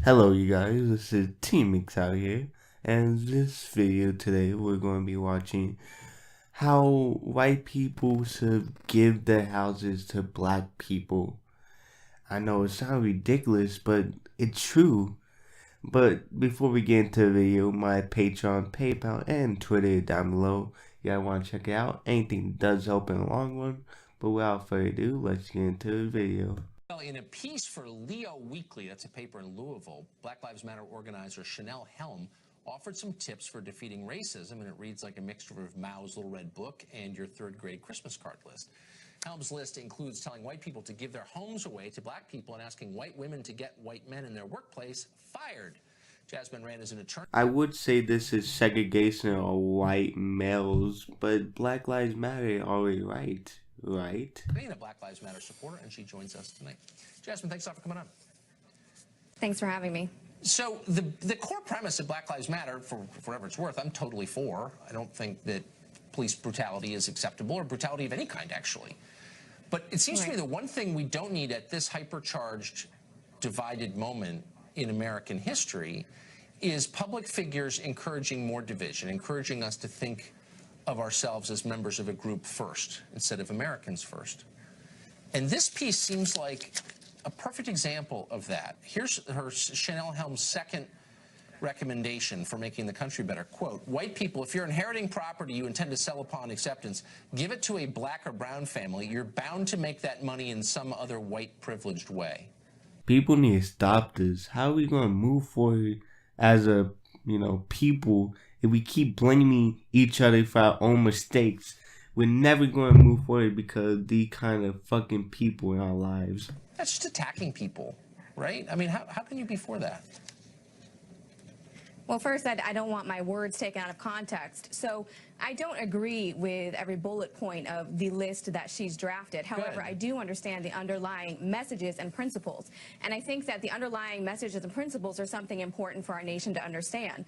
Hello you guys, this is Team-MGTOW here, and in this video today we're going to be watching how white people should give their houses to black people. I know it sounds ridiculous, but it's true. But before we get into the video, my Patreon, PayPal, and Twitter down below. You guys want to check it out. Anything does help in the long run. But without further ado, let's get into the video. Well, in a piece for Leo Weekly, that's a paper in Louisville, Black Lives Matter organizer Chanel Helm offered some tips for defeating racism, and it reads like a mixture of Mao's Little Red Book and your third grade Christmas card list. Helm's list includes telling white people to give their homes away to black people and asking white women to get white men in their workplace fired. Jasmine Rand is an attorney. I would say this is segregation of white males, but Black Lives Matter are already right. Being a Black Lives Matter supporter, and she joins us tonight. Jasmine, thanks a lot for coming on. Thanks for having me. So the core premise of Black Lives Matter, for whatever it's worth, I'm totally for. I don't think that police brutality is acceptable, or brutality of any kind, actually. But it seems to me the one thing we don't need at this hypercharged, divided moment in American history is public figures encouraging more division, encouraging us to think of ourselves as members of a group first instead of Americans first. And this piece seems like a perfect example of that. Here's Chanel Helm's second recommendation for making the country better. Quote, white people, if you're inheriting property you intend to sell upon acceptance, give it to a black or brown family. You're bound to make that money in some other white privileged way. People need to stop this. How are we going to move forward as a, people if we keep blaming each other for our own mistakes? We're never going to move forward because of the kind of fucking people in our lives. That's just attacking people, right? I mean, how can you be for that? Well, first, I don't want my words taken out of context. So I don't agree with every bullet point of the list that she's drafted. However, I do understand the underlying messages and principles. And I think that the underlying messages and principles are something important for our nation to understand.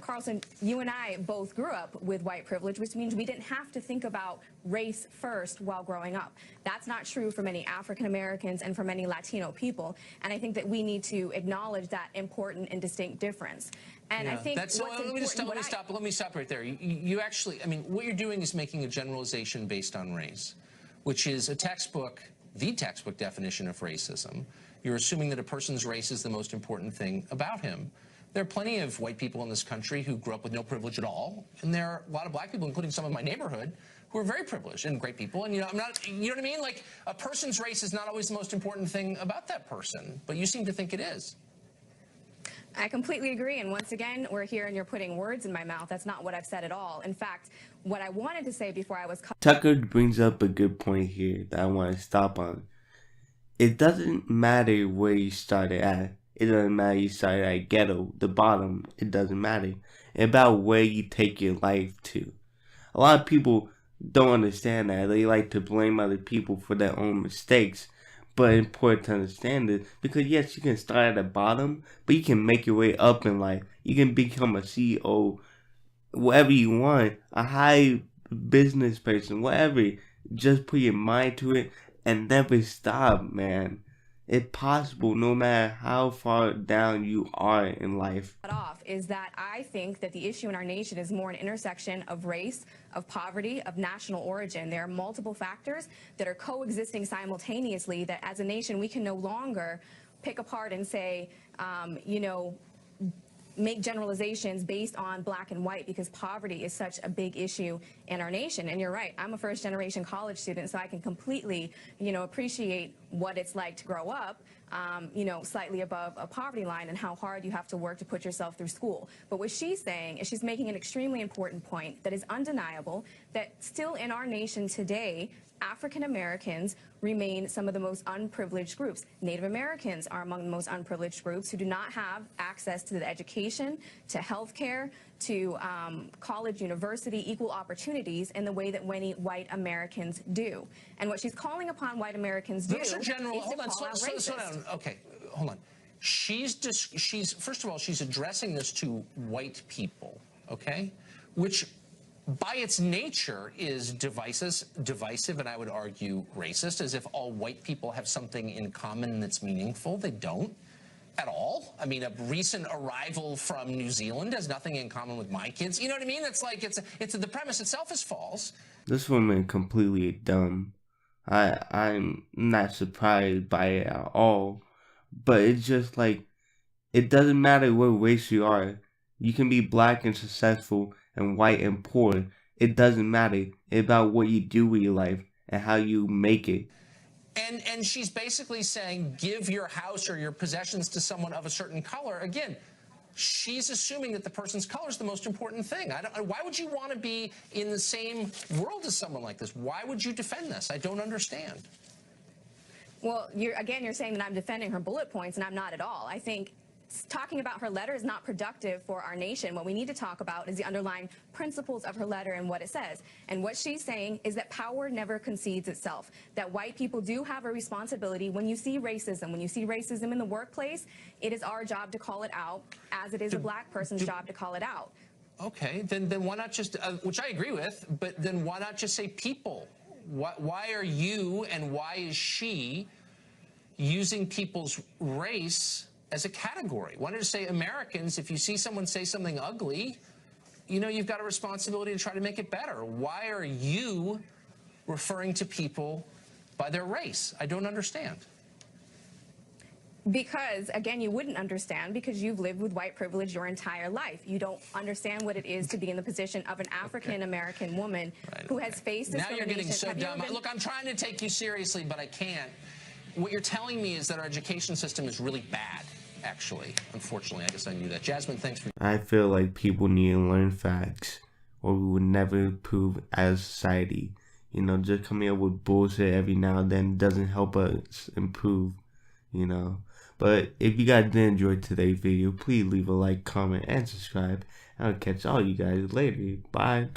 Carlson, you and I both grew up with white privilege, which means we didn't have to think about race first while growing up. That's not true for many African Americans and for many Latino people. And I think that we need to acknowledge that important and distinct difference. And I think that's, let me stop right there. You actually, I mean, what you're doing is making a generalization based on race, which is the textbook definition of racism. You're assuming that a person's race is the most important thing about him. There are plenty of white people in this country who grew up with no privilege at all, and there are a lot of black people, including some in my neighborhood, who are very privileged and great people. And I'm not, you know what I mean? Like, a person's race is not always the most important thing about that person, but you seem to think it is. I completely agree. And once again, we're here and you're putting words in my mouth. That's not what I've said at all. In fact, what I wanted to say before I was... Tucker brings up a good point here that I want to stop on. It doesn't matter where you started at. It doesn't matter you started at ghetto, the bottom. It doesn't matter. It's about where you take your life to. A lot of people don't understand that. They like to blame other people for their own mistakes. But it's important to understand it because yes, you can start at the bottom, but you can make your way up in life. You can become a CEO, whatever you want, a high business person, whatever. Just put your mind to it and never stop, man. It's possible no matter how far down you are in life. Is that I think that the issue in our nation is more an intersection of race, of poverty, of national origin. There are multiple factors that are coexisting simultaneously that as a nation we can no longer pick apart and say, make generalizations based on black and white because poverty is such a big issue in our nation. And you're right, I'm a first-generation college student, so I can completely, appreciate what it's like to grow up, slightly above a poverty line and how hard you have to work to put yourself through school. But what she's saying is she's making an extremely important point that is undeniable, that still in our nation today, African Americans remain some of the most unprivileged groups. Native Americans are among the most unprivileged groups who do not have access to the education, to health care, to college, university, equal opportunities in the way that many white Americans do. And what she's calling upon white Americans to do is to call out racist. Slow down. Okay, hold on. She's first of all, she's addressing this to white people, okay? Which by its nature is divisive, and I would argue racist, as if all white people have something in common that's meaningful. They don't. at all. I mean, a recent arrival from New Zealand has nothing in common with my kids. You know what I mean? It's like the premise itself is false. This woman completely dumb. I'm not surprised by it at all. But it's just like, it doesn't matter what race you are. You can be black and successful and white and poor. It doesn't matter. It's about what you do with your life and how you make it. And she's basically saying, give your house or your possessions to someone of a certain color. Again, she's assuming that the person's color is the most important thing. Why would you want to be in the same world as someone like this? Why would you defend this? I don't understand. Well, you're saying that I'm defending her bullet points, and I'm not at all. I think talking about her letter is not productive for our nation. What we need to talk about is the underlying principles of her letter and what it says. And what she's saying is that power never concedes itself, that white people do have a responsibility. When you see racism in the workplace, it is our job to call it out, as it is a black person's job to call it out. Okay, then why not just, which I agree with, but then why not just say people? Why are you and why is she using people's race as a category? Why don't you say Americans? If you see someone say something ugly, you know, you've got a responsibility to try to make it better. Why are you referring to people by their race? I don't understand. Because, again, you wouldn't understand because you've lived with white privilege your entire life. You don't understand what it is to be in the position of an African-American woman who has faced discrimination. Now you're getting so dumb. Look, I'm trying to take you seriously, but I can't. What you're telling me is that our education system is really bad, actually. Unfortunately, I guess I knew that. Jasmine, thanks for... I feel like people need to learn facts, or we would never improve as a society. You know, just coming up with bullshit every now and then doesn't help us improve, you know. But if you guys did enjoy today's video, please leave a like, comment, and subscribe. I'll catch all you guys later. Bye.